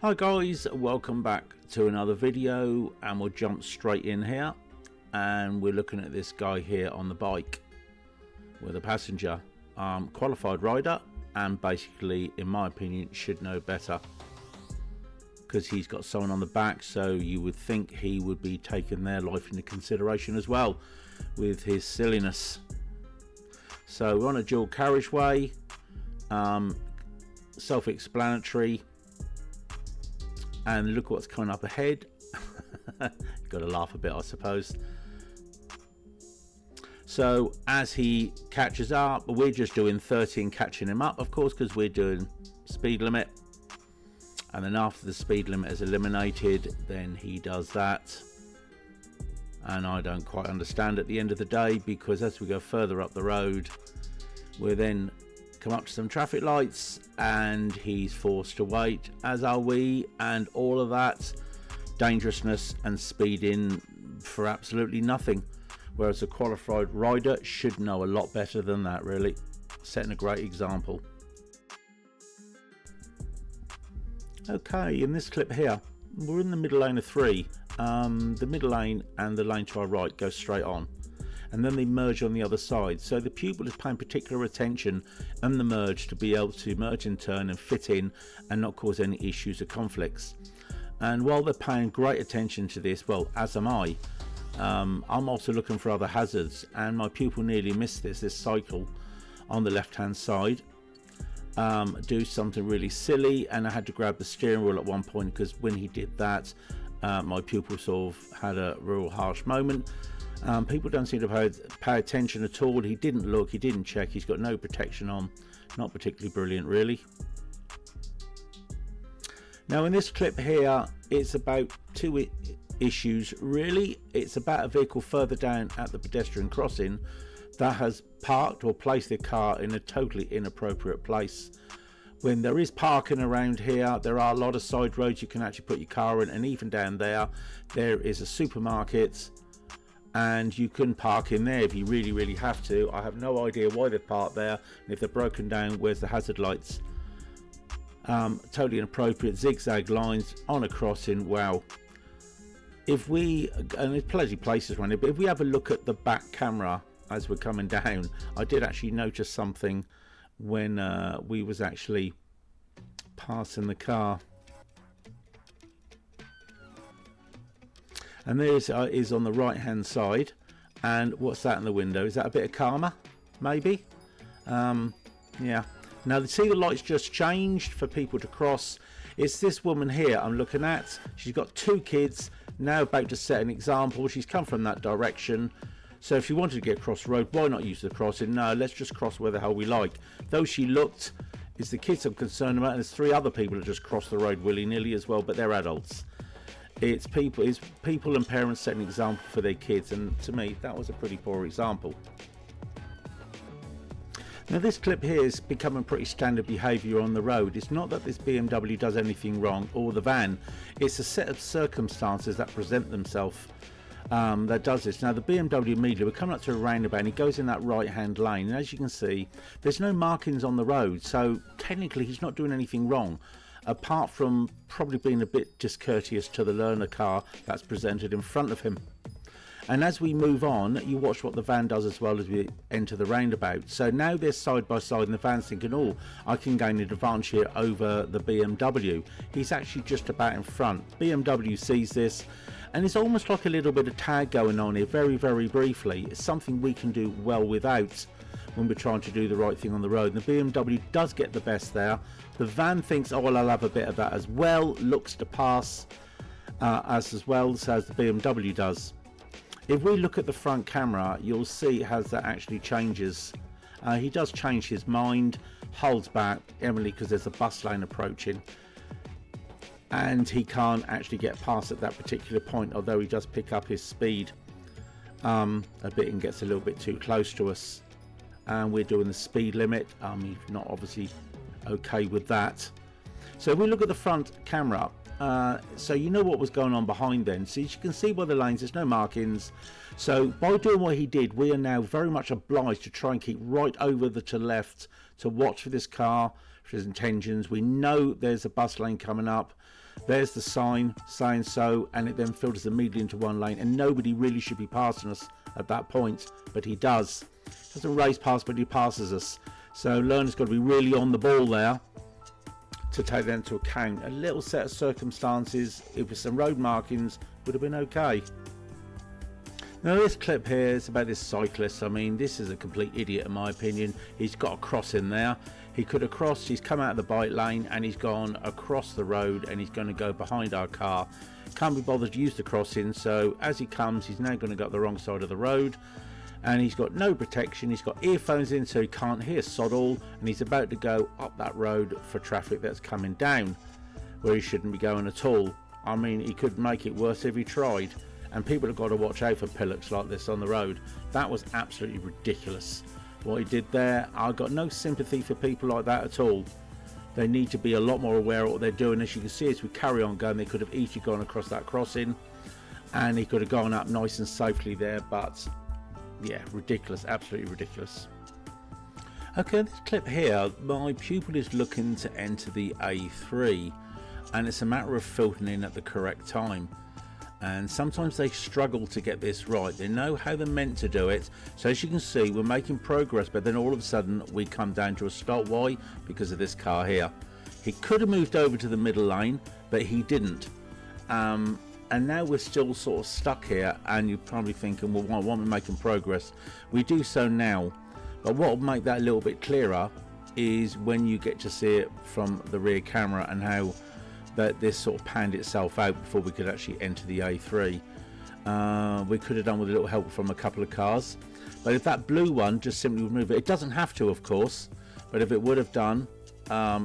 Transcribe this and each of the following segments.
Hi guys, welcome back to another video, and we'll jump straight in here, and we're looking at this guy here on the bike with a passenger, qualified rider, and basically in my opinion should know better because he's got someone on the back, so you would think he would be taking their life into consideration as well with his silliness. So we're on a dual carriageway, self-explanatory. And look what's coming up ahead. Got to laugh a bit, I suppose. So as he catches up, we're just doing 30 and catching him up, of course, because we're doing speed limit. And then after the speed limit is eliminated, then he does that. And I don't quite understand at the end of the day, because as we go further up the road, we're then come up to some traffic lights and he's forced to wait, as are we, and all of that dangerousness and speeding for absolutely nothing, whereas a qualified rider should know a lot better than that, really, setting a great example. Okay, in this clip here we're in the middle lane of 3. The middle lane and the lane to our right go straight on, and then they merge on the other side, so the pupil is paying particular attention and the merge to be able to merge in turn and fit in and not cause any issues or conflicts. And while they're paying great attention to this, well, as am I, I'm also looking for other hazards, and my pupil nearly missed this cycle on the left hand side, do something really silly, and I had to grab the steering wheel at one point, because when he did that, my pupil sort of had a real harsh moment. People don't seem to pay attention at all. He didn't look, he didn't check, he's got no protection on. Not particularly brilliant, really. Now in this clip here, it's about two issues really. It's about a vehicle further down at the pedestrian crossing that has parked or placed their car in a totally inappropriate place. When there is parking around here, there are a lot of side roads you can actually put your car in, and even down there is a supermarket, and you can park in there if you really have to. I have no idea why they've parked there, and if they're broken down, where's the hazard lights? Totally inappropriate, zigzag lines on a crossing. Wow. If we, and there's plenty of places around it, but if we have a look at the back camera as we're coming down, I did actually notice something when we was actually passing the car. And there is on the right hand side, and what's that in the window? Is that a bit of karma, maybe? Yeah. Now see, the lights just changed for people to cross. It's this woman here I'm looking at. She's got 2 kids, now about to set an example. She's come from that direction, so if she wanted to get across the road, why not use the crossing? No, let's just cross where the hell we like. Though she looked, it's the kids I'm concerned about, and there's 3 other people that just crossed the road willy-nilly as well, but they're adults. It's people and parents setting an example for their kids, and to me that was a pretty poor example. Now this clip here is becoming pretty standard behaviour on the road. It's not that this BMW does anything wrong, or the van, it's a set of circumstances that present themselves that does this. Now the BMW immediately, we're coming up to a roundabout, and he goes in that right hand lane, and as you can see there's no markings on the road, so technically he's not doing anything wrong, apart from probably being a bit discourteous to the learner car that's presented in front of him. And as we move on, you watch what the van does as well as we enter the roundabout. So now they're side by side, and the van's thinking, oh, I can gain an advantage here over the BMW. He's actually just about in front. BMW sees this, and it's almost like a little bit of tag going on here, very briefly. It's something we can do well without when we're trying to do the right thing on the road. And the BMW does get the best there. The van thinks, oh well, I'll have a bit of that as well, looks to pass as well as the BMW does. If we look at the front camera, you'll see as that actually changes. He does change his mind, holds back, Emily, because there's a bus lane approaching, and he can't actually get past at that particular point, although he does pick up his speed a bit and gets a little bit too close to us. And we're doing the speed limit. He's not obviously okay with that. So if we look at the front camera, so you know what was going on behind then. So as you can see by the lanes, there's no markings. So by doing what he did, we are now very much obliged to try and keep right over to the left to watch for this car, for his intentions. We know there's a bus lane coming up. There's the sign saying so, and it then filters immediately into one lane, and nobody really should be passing us at that point, but he does. Doesn't race past, but he passes us. So learner's got to be really on the ball there to take that into account. A little set of circumstances, if with some road markings, would have been okay. Now this clip here is about this cyclist. I mean, this is a complete idiot in my opinion. He's got a cross in there. He could have crossed, he's come out of the bike lane and he's gone across the road and he's going to go behind our car. Can't be bothered to use the crossing, so as he comes, he's now going to go up the wrong side of the road. And he's got no protection, he's got earphones in so he can't hear sod all, and he's about to go up that road for traffic that's coming down where he shouldn't be going at all. I mean, he could make it worse if he tried, and people have got to watch out for pillocks like this on the road. That was absolutely ridiculous what he did there. I've got no sympathy for people like that at all. They need to be a lot more aware of what they're doing. As you can see, as we carry on going, they could have easily gone across that crossing and he could have gone up nice and safely there, but yeah, ridiculous, absolutely ridiculous. Okay, this clip here, my pupil is looking to enter the A3 and it's a matter of filtering in at the correct time, and sometimes they struggle to get this right. They know how they're meant to do it, so as you can see we're making progress, but then all of a sudden we come down to a stop. Why? Because of this car here. He could have moved over to the middle lane, but he didn't. And now we're still sort of stuck here, and you're probably thinking, well, why aren't we making progress? We do so now, but what will make that a little bit clearer is when you get to see it from the rear camera and how that this sort of panned itself out before we could actually enter the A3. We could have done with a little help from a couple of cars, but if that blue one just simply would move it, it doesn't have to, of course, but if it would have done,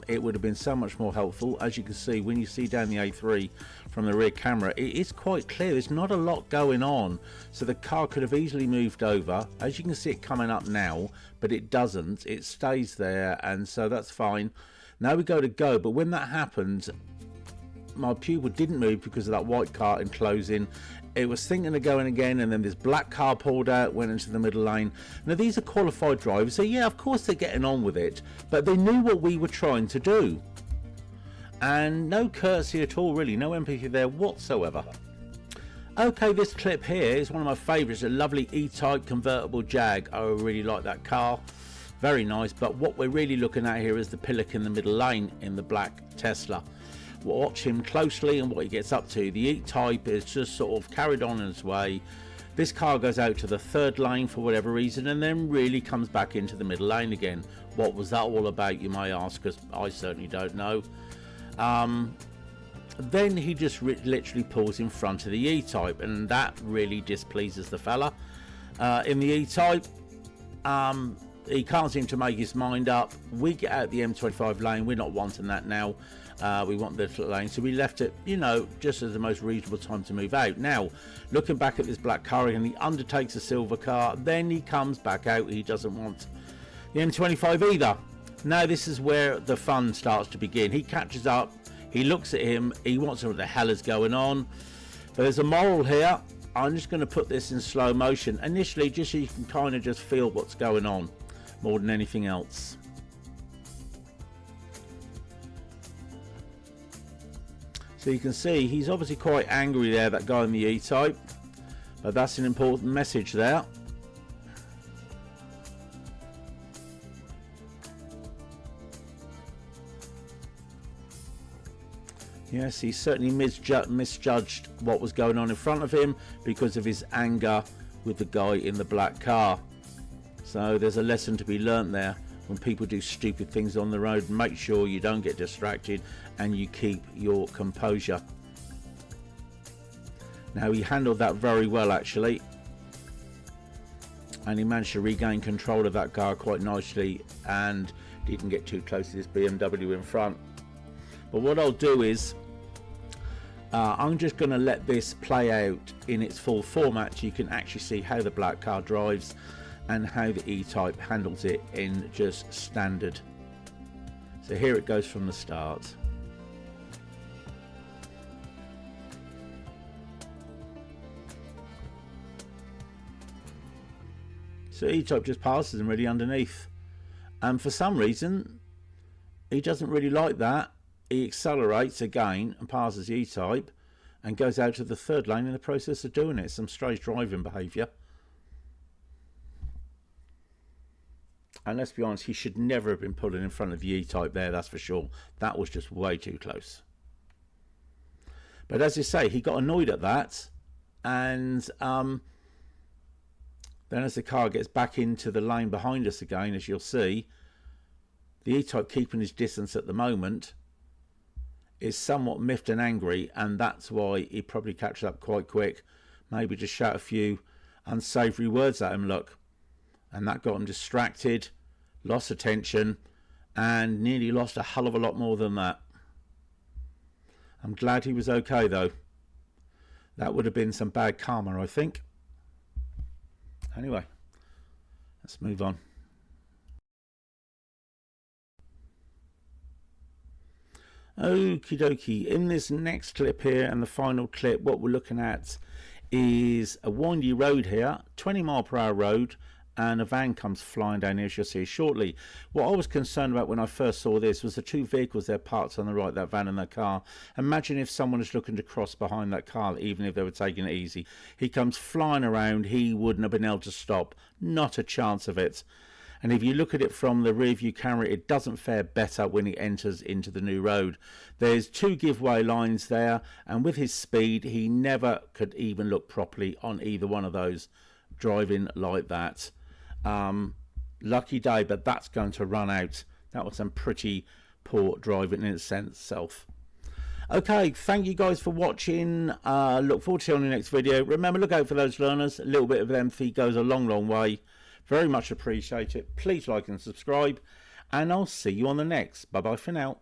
it would have been so much more helpful. As you can see, when you see down the A3 from the rear camera, it is quite clear. There's not a lot going on, so the car could have easily moved over. As you can see it coming up now, but it doesn't. It stays there, and so that's fine. Now we go to go, but when that happens, my pupil didn't move because of that white car enclosing. It was thinking of going again, and then this black car pulled out, went into the middle lane. Now these are qualified drivers, so yeah, of course they're getting on with it, but they knew what we were trying to do, and no courtesy at all, really, no empathy there whatsoever. Okay, this clip here is one of my favourites, a lovely E-Type convertible Jag. I really like that car, very nice, but what we're really looking at here is the pillock in the middle lane in the black Tesla. Watch him closely and what he gets up to. The E-Type is just sort of carried on in its way. This car goes out to the third lane for whatever reason and then really comes back into the middle lane again. What was that all about, you may ask, because I certainly don't know. Then he just literally pulls in front of the E-Type, and that really displeases the fella in the E-Type. He can't seem to make his mind up. We get out the M25 lane, we're not wanting that now. We want this lane, so we left it, you know, just as the most reasonable time to move out. Now, looking back at this black car, and he undertakes a silver car, then he comes back out. He doesn't want the M25 either. Now this is where the fun starts to begin. He catches up, he looks at him, he wants to know what the hell is going on. But there's a moral here. I'm just going to put this in slow motion initially, just so you can kind of just feel what's going on more than anything else. So you can see he's obviously quite angry there, that guy in the E-Type, but that's an important message there. Yes, he certainly misjudged what was going on in front of him because of his anger with the guy in the black car. So there's a lesson to be learnt there. When people do stupid things on the road, make sure you don't get distracted and you keep your composure. Now, he handled that very well, actually, and he managed to regain control of that car quite nicely and didn't get too close to this BMW in front. But what I'll do is I'm just going to let this play out in its full format so you can actually see how the black car drives and how the E-Type handles it in just standard. So here it goes from the start. So E-Type just passes him really underneath, and for some reason he doesn't really like that, he accelerates again and passes the E-type and goes out to the third lane in the process of doing it. Some strange driving behaviour. And let's be honest, he should never have been pulling in front of the E-type there, that's for sure. That was just way too close. But as you say, he got annoyed at that. And then as the car gets back into the lane behind us again, as you'll see, the E-type, keeping his distance at the moment, is somewhat miffed and angry, and that's why he probably catches up quite quick. Maybe just shout a few unsavoury words at him, look. And that got him distracted, lost attention, and nearly lost a hell of a lot more than that. I'm glad he was okay, though. That would have been some bad karma, I think. Anyway, let's move on. Okie dokie. In this next clip here, and the final clip, what we're looking at is a windy road here, 20-mile-per-hour road, and a van comes flying down here, as you'll see shortly. What I was concerned about when I first saw this was the two vehicles there parked on the right, that van and that car. Imagine if someone was looking to cross behind that car, even if they were taking it easy. He comes flying around, he wouldn't have been able to stop. Not a chance of it. And if you look at it from the rear view camera, it doesn't fare better when he enters into the new road. There's two giveaway lines there, and with his speed, he never could even look properly on either one of those, driving like that. Lucky day, but that's going to run out. That was some pretty poor driving in itself. Okay, thank you guys for watching. Look forward to seeing you on the next video. Remember, look out for those learners. A little bit of empathy goes a long way. Very much appreciate it. Please like and subscribe, and I'll see you on the next. Bye bye for now.